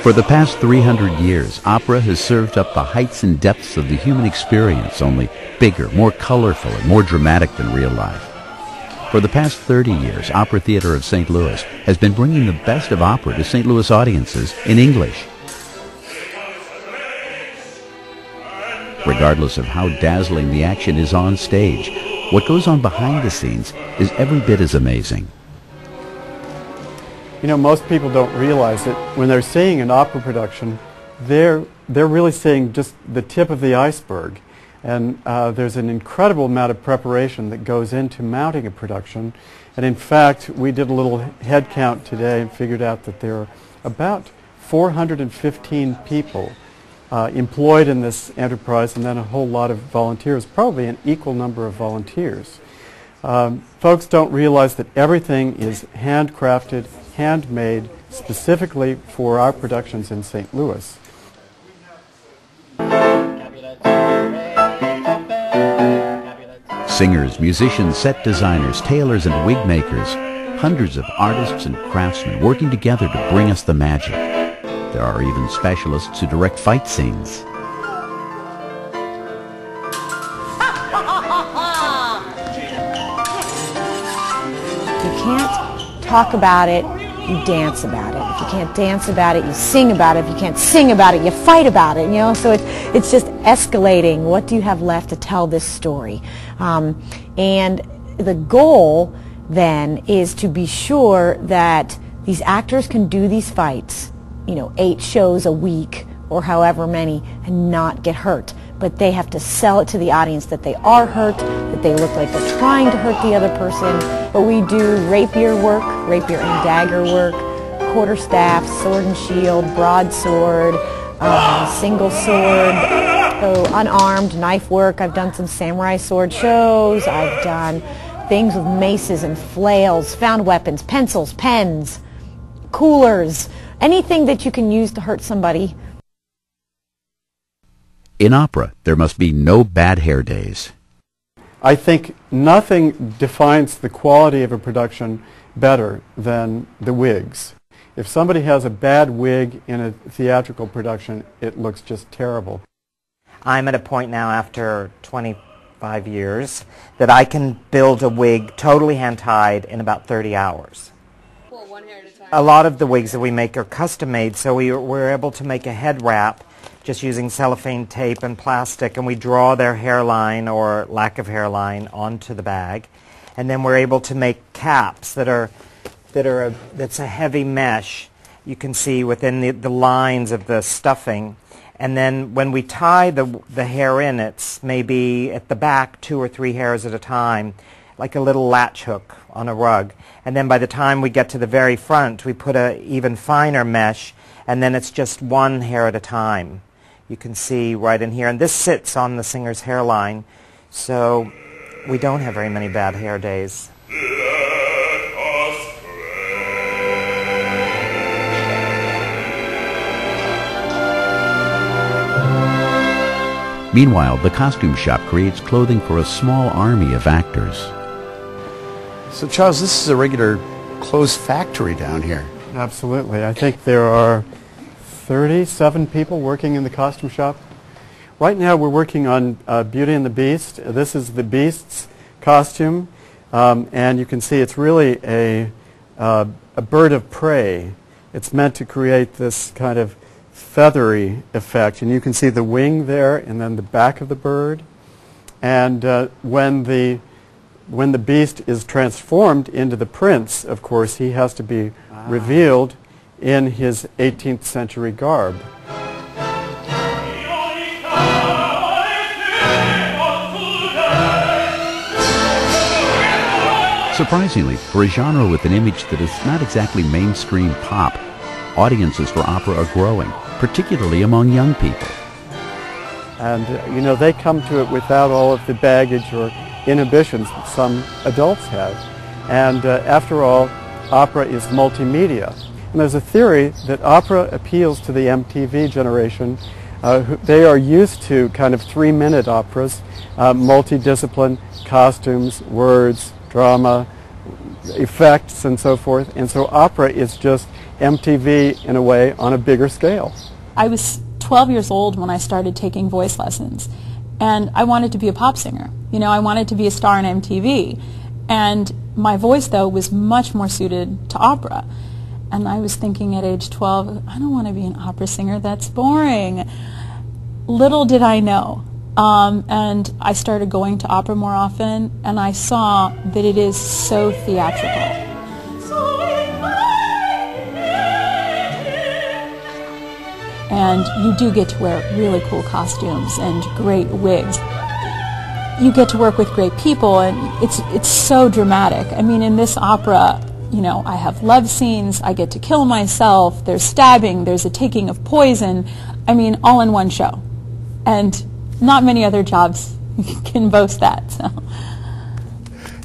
For the past 300 years, opera has served up the heights and depths of the human experience, only bigger, more colorful, and more dramatic than real life. For the past 30 years, Opera Theater of St. Louis has been bringing the best of opera to St. Louis audiences in English. Regardless of how dazzling the action is on stage, what goes on behind the scenes is every bit as amazing. You know, most people don't realize that when they're seeing an opera production, they're really seeing just the tip of the iceberg. And there's an incredible amount of preparation that goes into mounting a production. And in fact, we did a little head count today and figured out that there are about 415 people employed in this enterprise, and then a whole lot of volunteers, probably an equal number of volunteers. Folks don't realize that everything is handcrafted, handmade, specifically for our productions in St. Louis. Singers, musicians, set designers, tailors, and wig makers, hundreds of artists and craftsmen working together to bring us the magic. There are even specialists who direct fight scenes. You can't talk about it, you dance about it. If you can't dance about it, you sing about it. If you can't sing about it, you fight about it. You know, so it's just escalating. What do you have left to tell this story? And the goal then is to be sure that these actors can do these fights, you know, 8 shows a week or however many, and not get hurt. But they have to sell it to the audience that they are hurt, that they look like they're trying to hurt the other person. But we do rapier work, rapier and dagger work, quarterstaff, sword and shield, broadsword, single sword, unarmed knife work. I've done some samurai sword shows. I've done things with maces and flails, found weapons, pencils, pens, coolers, anything that you can use to hurt somebody. In opera, there must be no bad hair days. I think nothing defines the quality of a production better than the wigs. If somebody has a bad wig in a theatrical production, it looks just terrible. I'm at a point now after 25 years that I can build a wig totally hand-tied in about 30 hours. Well, one hair at a time. A lot of the wigs that we make are custom-made, so we're able to make a head wrap just using cellophane tape and plastic, and we draw their hairline or lack of hairline onto the bag. And then we're able to make caps that's a heavy mesh. You can see within the lines of the stuffing. And then when we tie the hair in, it's maybe at the back 2 or 3 hairs at a time, like a little latch hook on a rug. And then by the time we get to the very front, we put an even finer mesh, and then it's just 1 hair at a time. You can see right in here. And this sits on the singer's hairline, so we don't have very many bad hair days. Meanwhile, the costume shop creates clothing for a small army of actors. So Charles, this is a regular clothes factory down here. Absolutely. I think there are 37 people working in the costume shop. Right now we're working on Beauty and the Beast. This is the Beast's costume, and you can see it's really a bird of prey. It's meant to create this kind of feathery effect, and you can see the wing there and then the back of the bird. And when the Beast is transformed into the prince, of course, he has to be revealed in his 18th century garb. Surprisingly, for a genre with an image that is not exactly mainstream pop, audiences for opera are growing, particularly among young people. And, you know, they come to it without all of the baggage or inhibitions that some adults have. And after all, opera is multimedia. And there's a theory that opera appeals to the MTV generation. They are used to kind of 3-minute operas, multidiscipline, costumes, words, drama, effects, and so forth. And so opera is just MTV, in a way, on a bigger scale. I was 12 years old when I started taking voice lessons, and I wanted to be a pop singer. You know, I wanted to be a star on MTV. And my voice, though, was much more suited to opera. And I was thinking at age 12, I don't want to be an opera singer, that's boring. Little did I know. And I started going to opera more often, and I saw that it is so theatrical. And you do get to wear really cool costumes and great wigs. You get to work with great people, and it's so dramatic. I mean, in this opera, you know, I have love scenes, I get to kill myself, there's stabbing, there's a taking of poison. I mean, all in one show. And not many other jobs can boast that. So.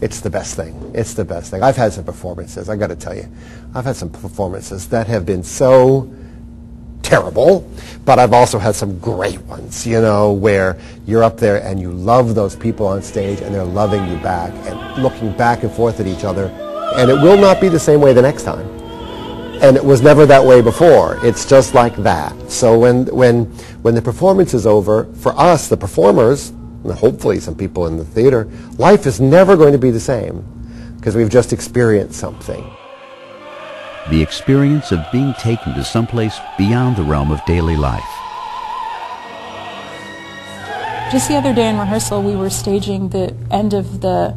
It's the best thing. It's the best thing. I've had some performances, I got to tell you. I've had some performances that have been so terrible, but I've also had some great ones, you know, where you're up there and you love those people on stage and they're loving you back and looking back and forth at each other, and it will not be the same way the next time. And it was never that way before. It's just like that. So when the performance is over, for us, the performers, and hopefully some people in the theater, life is never going to be the same because we've just experienced something. The experience of being taken to someplace beyond the realm of daily life. Just the other day in rehearsal, we were staging the end of the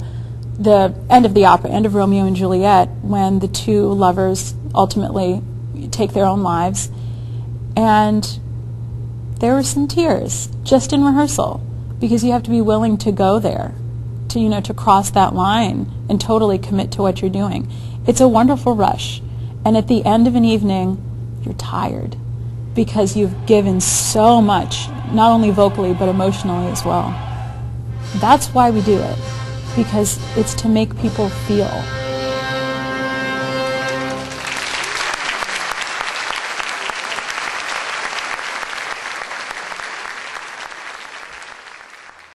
end of the opera, end of Romeo and Juliet, when the two lovers ultimately take their own lives, and there were some tears just in rehearsal, because you have to be willing to go there, to, you know, to cross that line and totally commit to what you're doing. It's a wonderful rush. And at the end of an evening, you're tired because you've given so much, not only vocally, but emotionally as well. That's why we do it, because it's to make people feel.